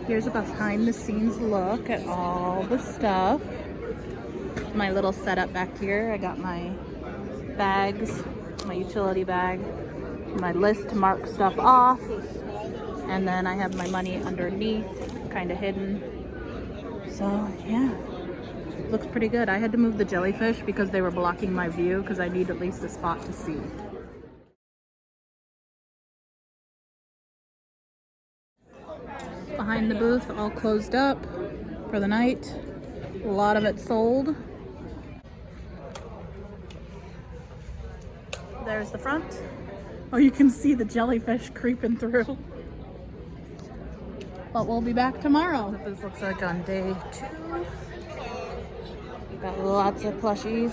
Here's a behind the scenes look at all the stuff. My little setup back here. I got my bags, my utility bag, my list to mark stuff off, and then I have my money underneath, kind of hidden. So yeah, looks pretty good. I had to move the jellyfish because they were blocking my view because I need at least a spot to see. Behind the booth, all closed up for the night. A lot of it sold. There's the front. Oh, you can see the jellyfish creeping through. But we'll be back tomorrow. What this looks like on day 2. Got lots of plushies.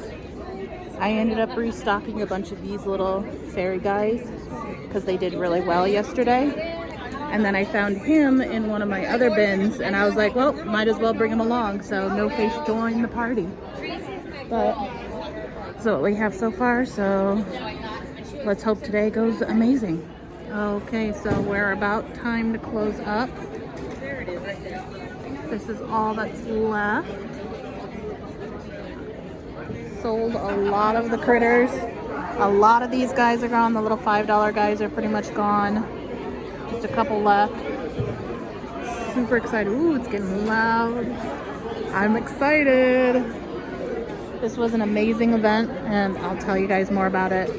I ended up restocking a bunch of these little fairy guys because they did really well yesterday. And then I found him in one of my other bins and I was like, well, might as well bring him along. So no face joined the party. But that's what we have so far. So let's hope today goes amazing. Okay, so we're about time to close up. This is all that's left. Sold a lot of the critters. A lot of these guys are gone. The little $5 guys are pretty much gone. Just a couple left. Super excited. Ooh, it's getting loud. I'm excited. This was an amazing event and I'll tell you guys more about it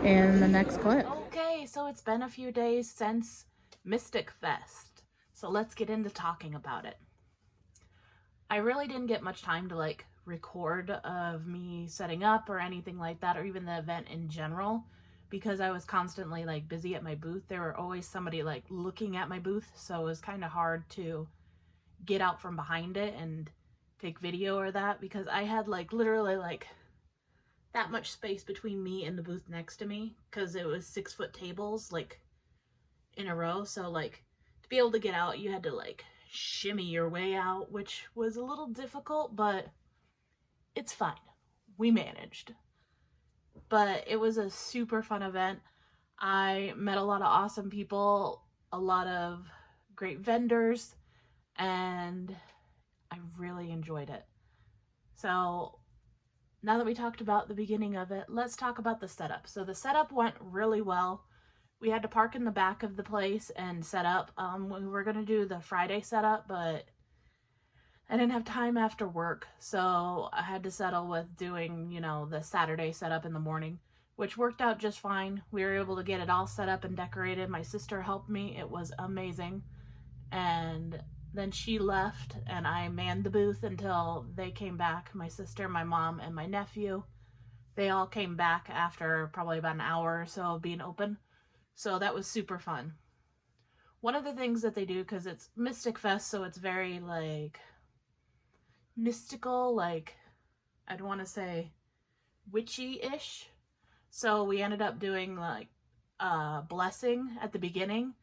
in the next clip. Okay, so it's been a few days since Mystic Fest. So let's get into talking about it. I really didn't get much time to like record of me setting up or anything like that, or even the event in general, because I was constantly like busy at my booth. There were always somebody like looking at my booth, so it was kind of hard to get out from behind it and take video or that, because I had like literally like that much space between me and the booth next to me, because it was 6-foot tables like in a row. So like to be able to get out, you had to like shimmy your way out, which was a little difficult, but it's fine. We managed. But it was a super fun event. I met a lot of awesome people, a lot of great vendors, and I really enjoyed it. So now that we talked about the beginning of it, let's talk about the setup. So the setup went really well. We had to park in the back of the place and set up. We were going to do the Friday setup, but I didn't have time after work, so I had to settle with doing, you know, the Saturday setup in the morning, which worked out just fine. We were able to get it all set up and decorated. My sister helped me. It was amazing. And then she left and I manned the booth until they came back. My sister, my mom, and my nephew. They all came back after probably about an hour or so of being open. So that was super fun. One of the things that they do, because it's Mystic Fest, so it's very like mystical, like I'd want to say witchy-ish. So we ended up doing like a blessing at the beginning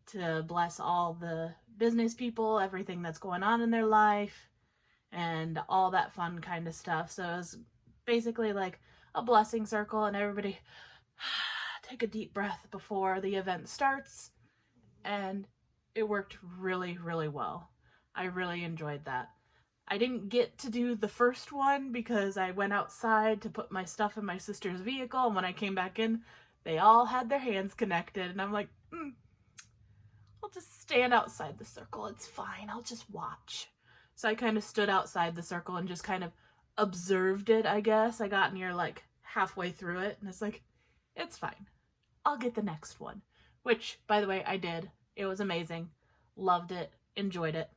to bless all the business people, everything that's going on in their life, and all that fun kind of stuff. So it was basically like a blessing circle, and everybody take a deep breath before the event starts, and it worked really, really well. I really enjoyed that. I didn't get to do the first one because I went outside to put my stuff in my sister's vehicle, and when I came back in, they all had their hands connected, and I'm like, I'll just stand outside the circle. It's fine. I'll just watch. So I kind of stood outside the circle and just kind of observed it, I guess. I got near like halfway through it, and it's like, it's fine. I'll get the next one, which, by the way, I did. It was amazing. Loved it. Enjoyed it.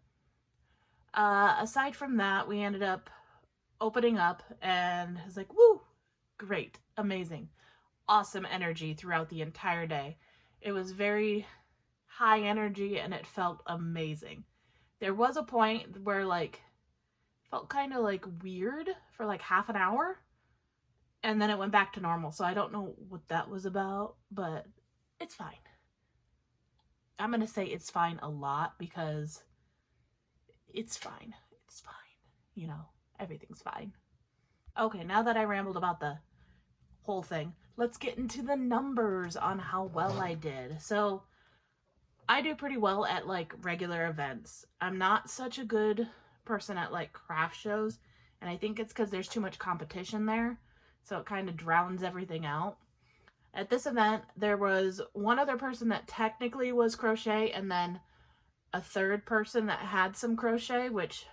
Aside from that, we ended up opening up, and it was like, woo, great, amazing, awesome energy throughout the entire day. It was very high energy, and it felt amazing. There was a point where like felt kind of like weird for like half an hour, and then it went back to normal. So I don't know what that was about, but it's fine. I'm gonna say it's fine a lot because it's fine. It's fine. You know, everything's fine. Okay, now that I rambled about the whole thing, let's get into the numbers on how well I did. So I do pretty well at like regular events. I'm not such a good person at like craft shows, and I think it's because there's too much competition there, so it kind of drowns everything out. At this event, there was one other person that technically was crochet, and then a third person that had some crochet, which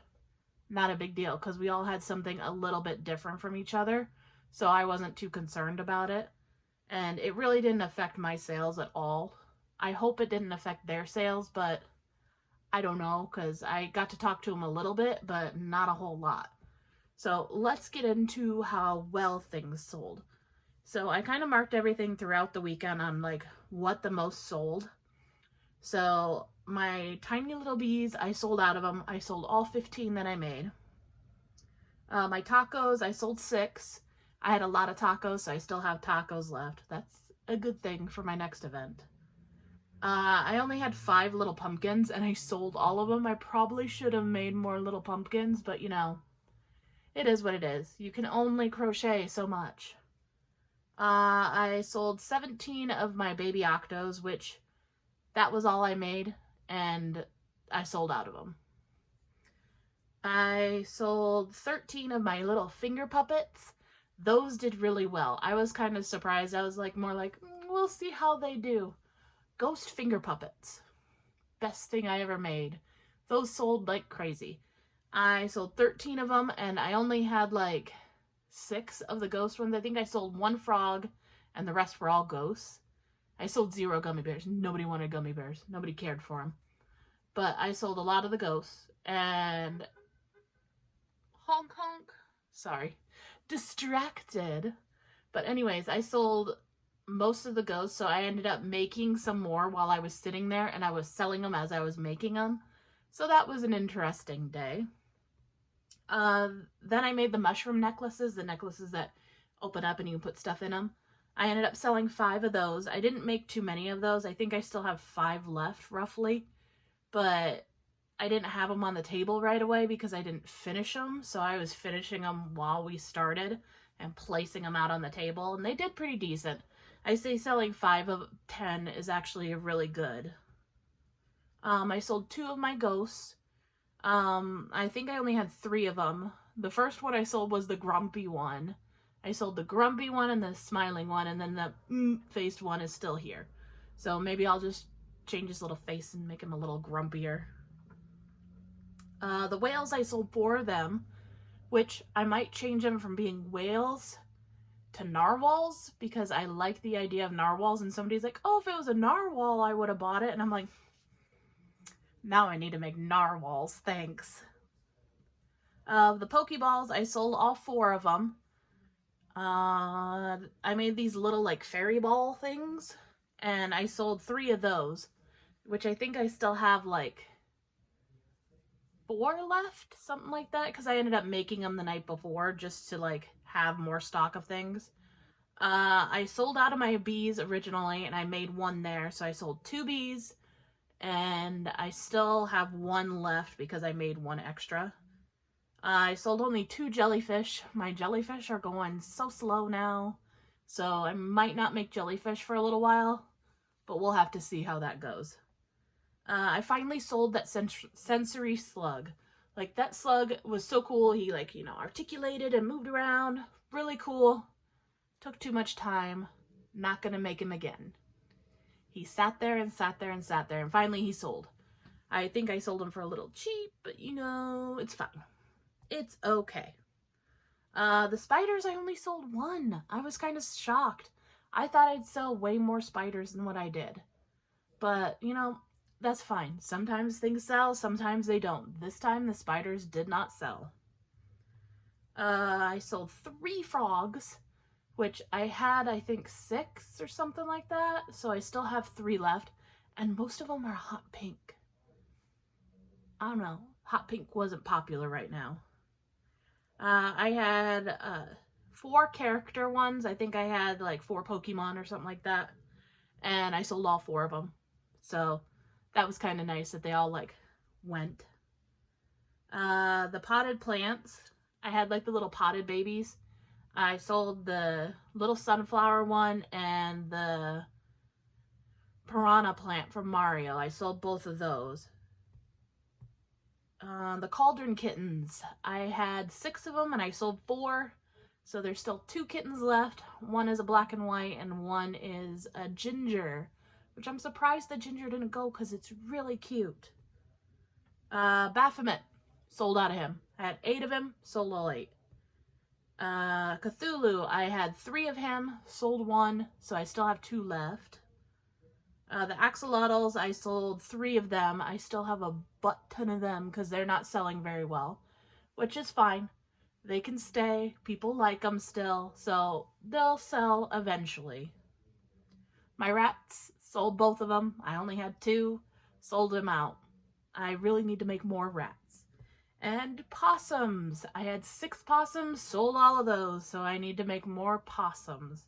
not a big deal because we all had something a little bit different from each other, so I wasn't too concerned about it, and it really didn't affect my sales at all. I hope it didn't affect their sales, but I don't know because I got to talk to them a little bit, but not a whole lot. So let's get into how well things sold. So I kind of marked everything throughout the weekend on like what the most sold. So my tiny little bees, I sold out of them. I sold all 15 that I made. My tacos, I sold 6. I had a lot of tacos, so I still have tacos left. That's a good thing for my next event. I only had 5 little pumpkins, and I sold all of them. I probably should have made more little pumpkins, but you know, it is what it is. You can only crochet so much. I sold 17 of my baby octos, which that was all I made, and I sold out of them. I sold 13 of my little finger puppets. Those did really well. I was kind of surprised. I was like, more like, we'll see how they do. Ghost finger puppets. Best thing I ever made. Those sold like crazy. I sold 13 of them, and I only had like 6 of the ghost ones. I think I sold 1 frog, and the rest were all ghosts. I sold 0 gummy bears. Nobody wanted gummy bears. Nobody cared for them. But I sold a lot of the ghosts, and honk honk. Sorry. Distracted. But anyways, I sold most of the ghosts, so I ended up making some more while I was sitting there, and I was selling them as I was making them. So that was an interesting day. Then I made the mushroom necklaces, the necklaces that open up and you can put stuff in them. I ended up selling 5 of those. I didn't make too many of those. I think I still have 5 left, roughly. But I didn't have them on the table right away because I didn't finish them. So I was finishing them while we started and placing them out on the table. And they did pretty decent. I say selling 5 of 10 is actually really good. I sold 2 of my ghosts. I think I only had 3 of them. The first one I sold was the grumpy one. I sold the grumpy one and the smiling one, and then the faced one is still here. So maybe I'll just change his little face and make him a little grumpier. The whales, I sold 4 of them, which I might change them from being whales to narwhals because I like the idea of narwhals, and somebody's like, oh, if it was a narwhal, I would have bought it. And I'm like, now I need to make narwhals, thanks. The Pokeballs, I sold all 4 of them. I made these little like fairy ball things, and I sold 3 of those, which I think I still have like 4 left, something like that, because I ended up making them the night before just to like have more stock of things. I sold out of my bees originally, and I made 1 there, so I sold 2 bees, and I still have 1 left because I made 1 extra. I sold only 2 jellyfish. My jellyfish are going so slow now, so I might not make jellyfish for a little while, but we'll have to see how that goes. I finally sold that sensory slug. Like, that slug was so cool. He, like, you know, articulated and moved around. Really cool. Took too much time. Not gonna make him again. He sat there and sat there and sat there, and finally he sold. I think I sold him for a little cheap, but, you know, it's fine. It's okay. The spiders, I only sold 1. I was kind of shocked. I thought I'd sell way more spiders than what I did. But, you know, that's fine. Sometimes things sell, sometimes they don't. This time, the spiders did not sell. I sold 3 frogs, which I had, I think, 6 or something like that. So I still have 3 left, and most of them are hot pink. I don't know. Hot pink wasn't popular right now. I had 4 character ones. I think I had like 4 Pokemon or something like that. And I sold all 4 of them. So that was kind of nice that they all like went. The potted plants, I had like the little potted babies. I sold the little sunflower one and the piranha plant from Mario. I sold both of those. The cauldron kittens. I had 6 of them and I sold 4. So there's still 2 kittens left. One is a black and white and one is a ginger, which I'm surprised the ginger didn't go because it's really cute. Baphomet. Sold out of him. I had 8 of him, sold all 8. Cthulhu, I had 3 of him, sold 1, so I still have 2 left. The axolotls, I sold 3 of them. I still have a butt ton of them because they're not selling very well, which is fine. They can stay. People like them still, so they'll sell eventually. My rats, sold both of them. I only had 2, sold them out. I really need to make more rats. And possums. I had 6 possums, sold all of those, so I need to make more possums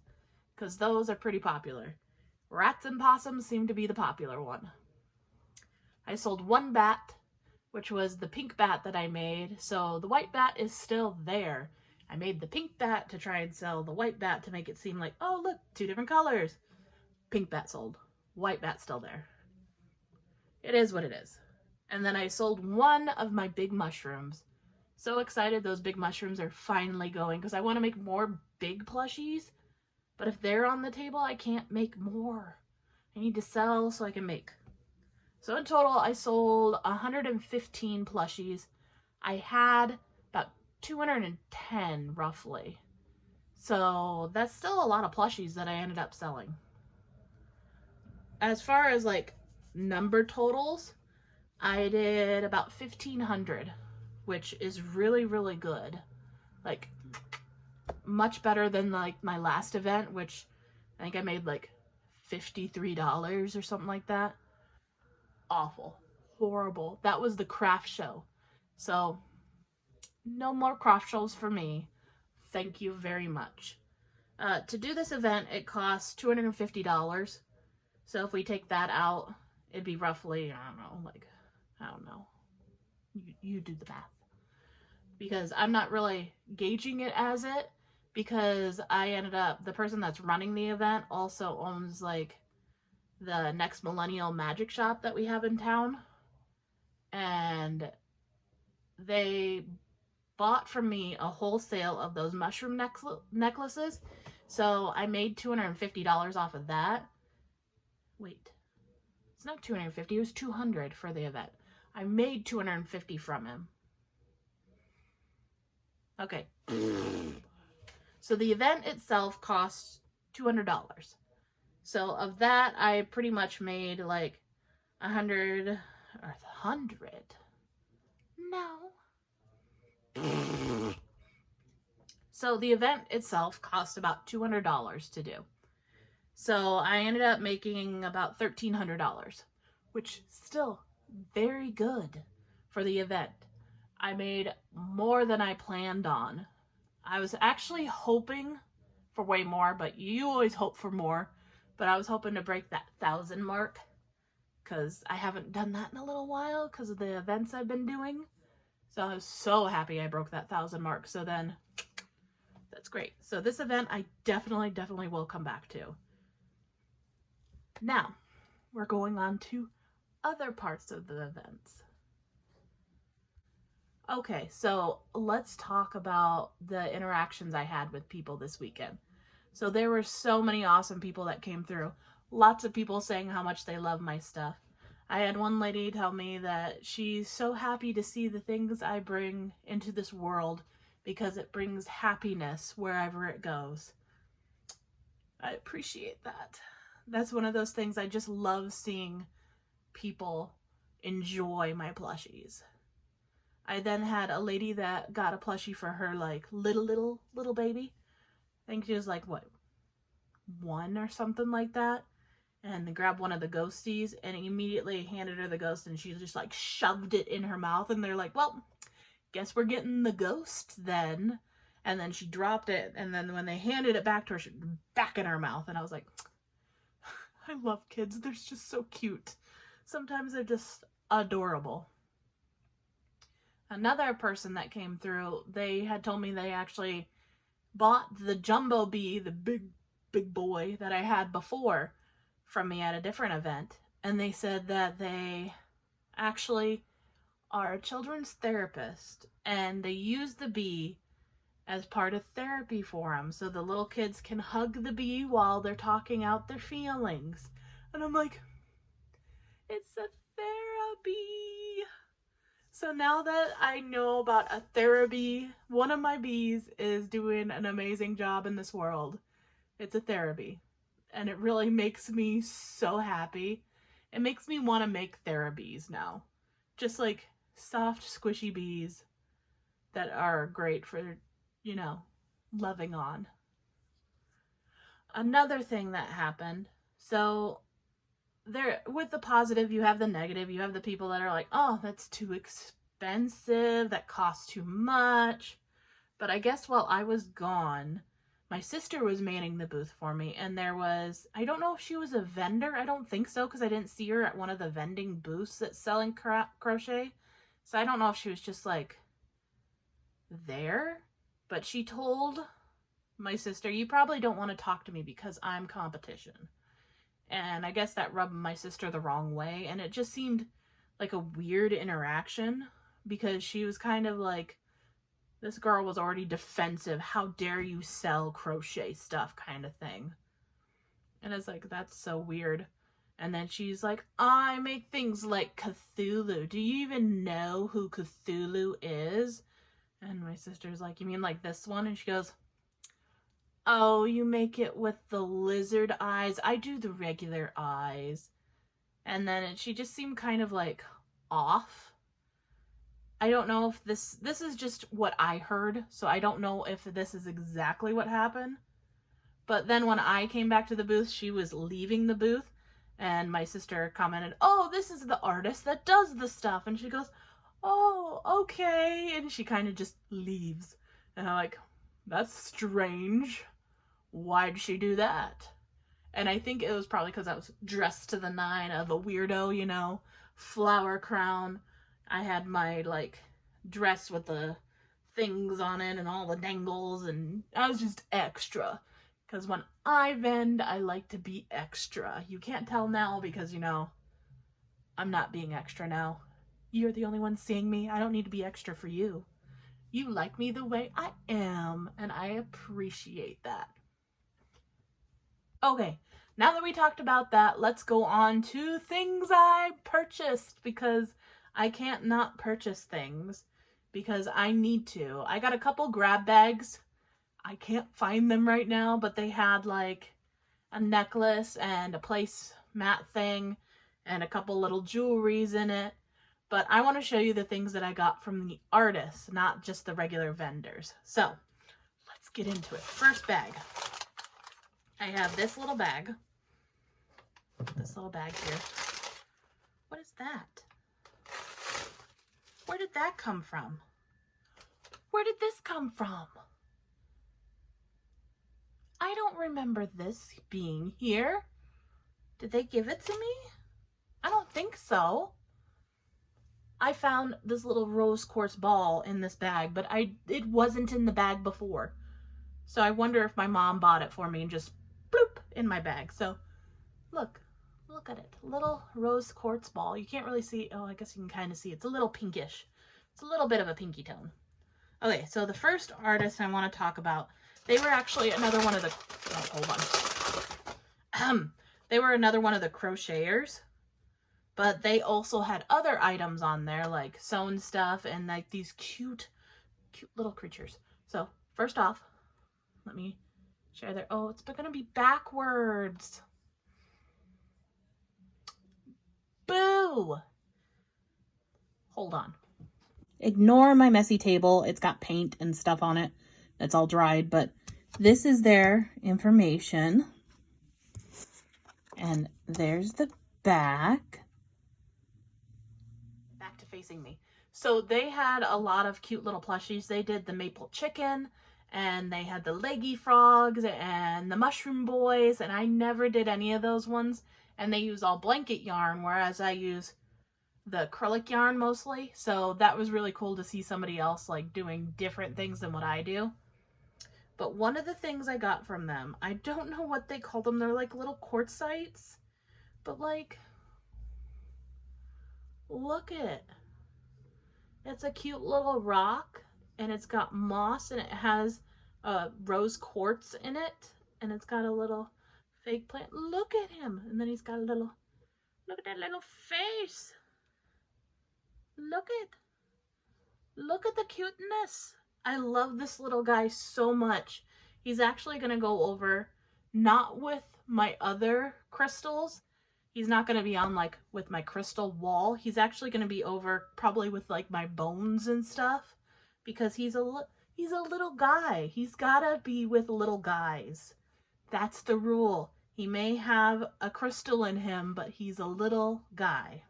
because those are pretty popular. Rats and possums seem to be the popular one. I sold 1 bat, which was the pink bat that I made, so the white bat is still there. I made the pink bat to try and sell the white bat to make it seem like, oh look, 2 different colors. Pink bat sold. White bat still there. It is what it is. And then I sold 1 of my big mushrooms. So excited those big mushrooms are finally going because I want to make more big plushies. But if they're on the table, I can't make more. I need to sell so I can make. So in total, I sold 115 plushies. I had about 210 roughly. So that's still a lot of plushies that I ended up selling. As far as like number totals, I did about 1,500, which is really, really good. Like, much better than like my last event, which I think I made like $53 or something like that. Awful. Horrible. That was the craft show. So, no more craft shows for me. Thank you very much. To do this event, it costs $250. So if we take that out, it'd be roughly, I don't know. You do the math. Because I'm not really gauging it as it, because I ended up, the person that's running the event also owns like the Next Millennial Magic Shop that we have in town. And they bought from me a wholesale of those mushroom necklaces. So I made $250 off of that. Wait, it's not $250, it was $200 for the event. I made $250 from him. Okay. So the event itself costs $200. So of that, I pretty much made like 100 or 100. No. So the event itself cost about $200 to do. So I ended up making about $1,300, which still very good for the event. I made more than I planned on. I was actually hoping for way more, but you always hope for more. But I was hoping to break that 1,000 mark because I haven't done that in a little while because of the events I've been doing. So I was so happy I broke that 1,000 mark. So then that's great. So this event I definitely will come back to. Now we're going on to other parts of the events. Okay, so let's talk about the interactions I had with people this weekend. So there were so many awesome people that came through. Lots of people saying how much they love my stuff. I had one lady tell me that she's so happy to see the things I bring into this world because it brings happiness wherever it goes. I appreciate that. That's one of those things I just love seeing people enjoy my plushies. I then had a lady that got a plushie for her like little baby. I think she was like, what, 1 or something like that. And they grabbed one of the ghosties and immediately handed her the ghost and she just like shoved it in her mouth. And they're like, well, guess we're getting the ghost then. And then she dropped it. And then when they handed it back to her, she back in her mouth. And I was like, I love kids. They're just so cute. Sometimes they're just adorable. Another person that came through, they had told me they actually bought the Jumbo Bee, the big boy that I had before, from me at a different event, and they said that they actually are a children's therapist, and they use the bee as part of therapy for them, so the little kids can hug the bee while they're talking out their feelings. And I'm like, it's a therapy. So now that I know about a therapy, one of my bees is doing an amazing job in this world. It's a therapy, and it really makes me so happy. It makes me want to make therapies now. Just like soft, squishy bees that are great for, you know, loving on. Another thing that happened, so there, with the positive, you have the negative. You have the people that are like, oh, that's too expensive, that costs too much. But I guess while I was gone, my sister was manning the booth for me, and there was, I don't know if she was a vendor. I don't think so, because I didn't see her at one of the vending booths that's selling crochet. So I don't know if she was just like there, but she told my sister, you probably don't want to talk to me because I'm competition. And I guess that rubbed my sister the wrong way, and it just seemed like a weird interaction, because she was kind of like, this girl was already defensive. How dare you sell crochet stuff, kind of thing. And I was like, that's so weird. And then she's like, I make things like Cthulhu. Do you even know who Cthulhu is? And my sister's like, you mean like this one? And she goes, oh, you make it with the lizard eyes. I do the regular eyes. And then she just seemed kind of like off. I don't know if this is just what I heard, so I don't know if this is exactly what happened. But then when I came back to the booth, she was leaving the booth, and my sister commented, oh, this is the artist that does the stuff. And she goes, oh, okay. And she kind of just leaves. And I'm like, that's strange. Why'd she do that? And I think it was probably because I was dressed to the nine of a weirdo, you know, flower crown. I had my, like, dress with the things on it and all the dangles, and I was just extra. Because when I vend, I like to be extra. You can't tell now because, you know, I'm not being extra now. You're the only one seeing me. I don't need to be extra for you. You like me the way I am, and I appreciate that. Okay, now that we talked about that, let's go on to things I purchased, because I can't not purchase things because I need to. I got a couple grab bags. I can't find them right now, but they had like a necklace and a placemat thing and a couple little jewelries in it. But I want to show you the things that I got from the artists, not just the regular vendors. So let's get into it. First bag. I have this little bag. This little bag here. What is that? Where did that come from? Where did this come from? I don't remember this being here. Did they give it to me? I don't think so. I found this little rose quartz ball in this bag, but it wasn't in the bag before. So I wonder if my mom bought it for me and just bloop in my bag. So look at it. Little rose quartz ball. You can't really see. Oh, I guess you can kind of see. It's a little pinkish. It's a little bit of a pinky tone. Okay, so the first artist I want to talk about, they were actually another one of the, oh, hold on. They were another one of the crocheters, but they also had other items on there, like sewn stuff and like these cute little creatures. So first off, let me share their, oh, it's going to be backwards. Boo! Hold on. Ignore my messy table. It's got paint and stuff on it. It's all dried, but this is their information. And there's the back. Back to facing me. So they had a lot of cute little plushies. They did the maple chicken, and they had the leggy frogs and the mushroom boys, and I never did any of those ones. And they use all blanket yarn, whereas I use the acrylic yarn mostly. So that was really cool to see somebody else like doing different things than what I do. But one of the things I got from them, I don't know what they call them. They're like little quartzites. but like, look at it. It's a cute little rock, and it's got moss, and it has rose quartz in it, and it's got a little fake plant. Look at him. And then he's got a little, look at that little face. Look at the cuteness. I love this little guy so much. He's actually going to go over, not with my other crystals. He's not going to be on like with my crystal wall. He's actually going to be over probably with like my bones and stuff, because he's a little guy. He's got to be with little guys. That's the rule. He may have a crystal in him, but he's a little guy.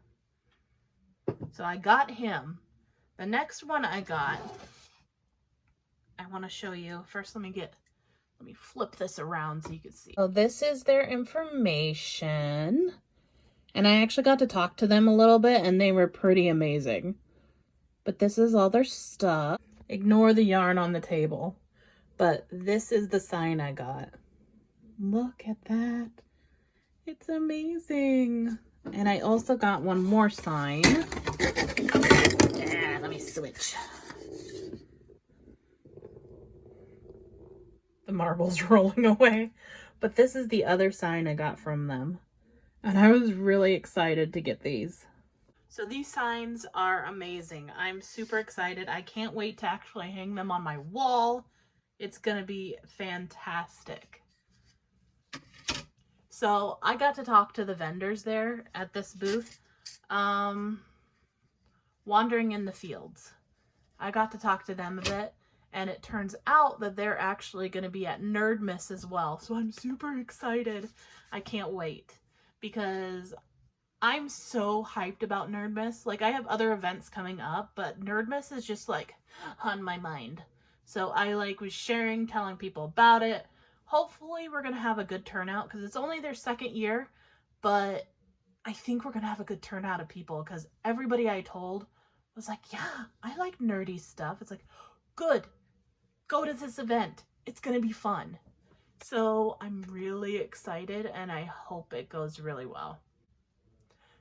So I got him. The next one I got, I want to show you. First, let me flip this around so you can see. So this is their information. And I actually got to talk to them a little bit, and they were pretty amazing. But this is all their stuff. Ignore the yarn on the table. But this is the sign I got. Look at that. It's amazing. And I also got one more sign. Yeah, let me switch. The marble's rolling away. But this is the other sign I got from them. And I was really excited to get these. So these signs are amazing. I'm super excited. I can't wait to actually hang them on my wall. It's gonna be fantastic. So I got to talk to the vendors there at this booth. Wandering in the Fields. I got to talk to them a bit, and it turns out that they're actually going to be at Nerdmas as well. So I'm super excited. I can't wait, because I'm so hyped about Nerdmas. Like, I have other events coming up, but Nerdmas is just like on my mind. So I was sharing, telling people about it. Hopefully we're going to have a good turnout, because it's only their second year, but I think we're going to have a good turnout of people, because everybody I told was like, yeah, I like nerdy stuff. It's like, good, go to this event. It's going to be fun. So I'm really excited, and I hope it goes really well.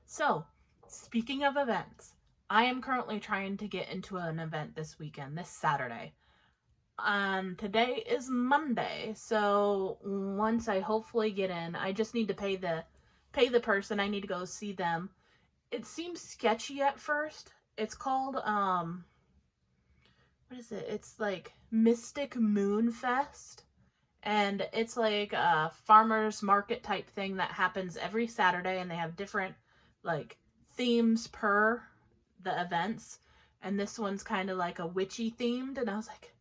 So speaking of events, I am currently trying to get into an event this weekend, this Saturday. Today is Monday, so once I hopefully get in, I just need to pay the person. I need to go see them. It seems sketchy at first. It's called what is it? It's like Mystic Moon Fest, and it's like a farmers market type thing that happens every Saturday, and they have different like themes per the events, and this one's kind of like a witchy themed, and I was like,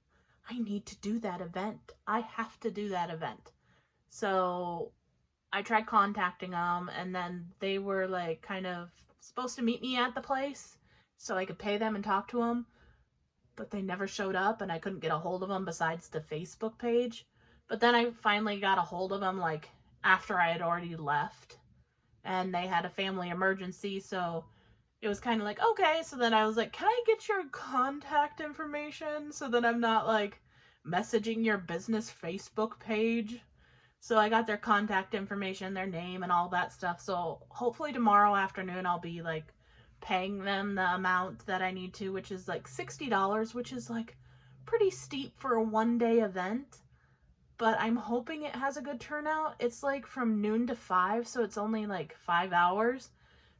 I need to do that event. I have to do that event. So I tried contacting them, and then they were like kind of supposed to meet me at the place so I could pay them and talk to them, but they never showed up, and I couldn't get a hold of them besides the Facebook page. But then I finally got a hold of them like after I had already left, and they had a family emergency, so it was kind of like, okay. So then I was like, can I get your contact information so that I'm not like messaging your business Facebook page? So I got their contact information, their name, and all that stuff. So hopefully tomorrow afternoon I'll be like paying them the amount that I need to, which is like $60, which is like pretty steep for a one-day event. But I'm hoping it has a good turnout. It's like from noon to 5, so it's only like 5 hours.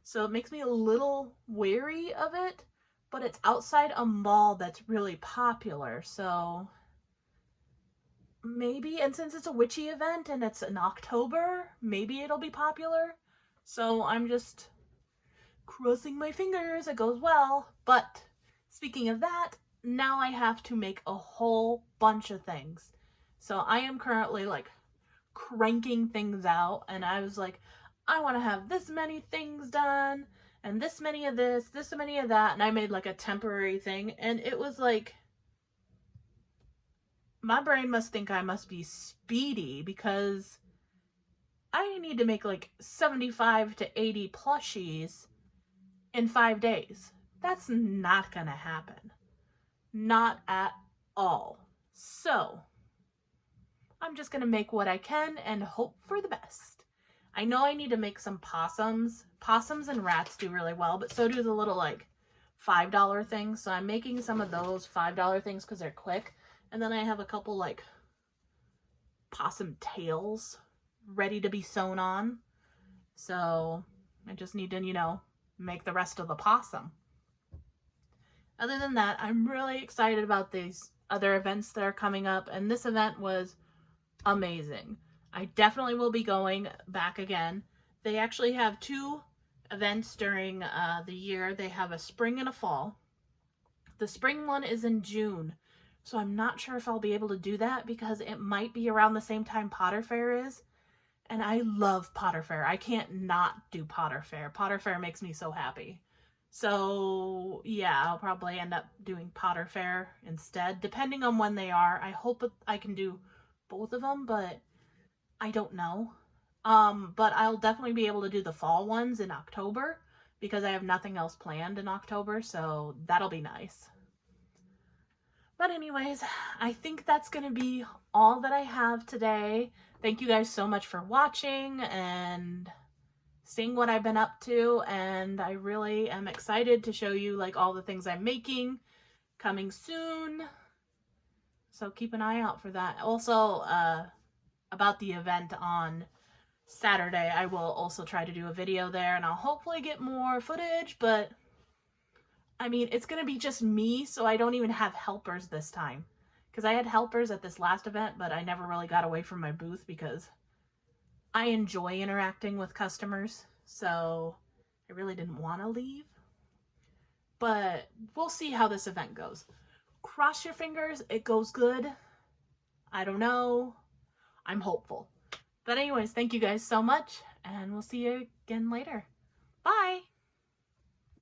So it makes me a little wary of it, but it's outside a mall that's really popular. So maybe, and since it's a witchy event and it's in October, maybe it'll be popular. So I'm just crossing my fingers it goes well. But speaking of that, now I have to make a whole bunch of things. So I am currently like cranking things out, and I was like, I want to have this many things done, and this many of this many of that, and I made like a temporary thing, and it was like, my brain must think I must be speedy, because I need to make like 75 to 80 plushies in 5 days. That's not gonna happen. Not at all. So I'm just gonna make what I can and hope for the best. I know I need to make some possums. Possums and rats do really well, but so do the little like $5 things. So I'm making some of those $5 things because they're quick. And then I have a couple like possum tails ready to be sewn on. So I just need to, you know, make the rest of the possum. Other than that, I'm really excited about these other events that are coming up. And this event was amazing. I definitely will be going back again. They actually have 2 events during the year. They have a spring and a fall. The spring one is in June, so I'm not sure if I'll be able to do that because it might be around the same time Potter Fair is. And I love Potter Fair. I can't not do Potter Fair. Potter Fair makes me so happy. So yeah, I'll probably end up doing Potter Fair instead, depending on when they are. I hope I can do both of them, but I don't know. But I'll definitely be able to do the fall ones in October because I have nothing else planned in October, so that'll be nice. But anyways, I think that's going to be all that I have today. Thank you guys so much for watching and seeing what I've been up to, and I really am excited to show you like all the things I'm making coming soon. So keep an eye out for that. Also, about the event on Saturday, I will also try to do a video there, and I'll hopefully get more footage, but I mean, it's going to be just me, so I don't even have helpers this time. Because I had helpers at this last event, but I never really got away from my booth because I enjoy interacting with customers, so I really didn't want to leave. But we'll see how this event goes. Cross your fingers, it goes good. I don't know. I'm hopeful. But anyways, thank you guys so much, and we'll see you again later. Bye!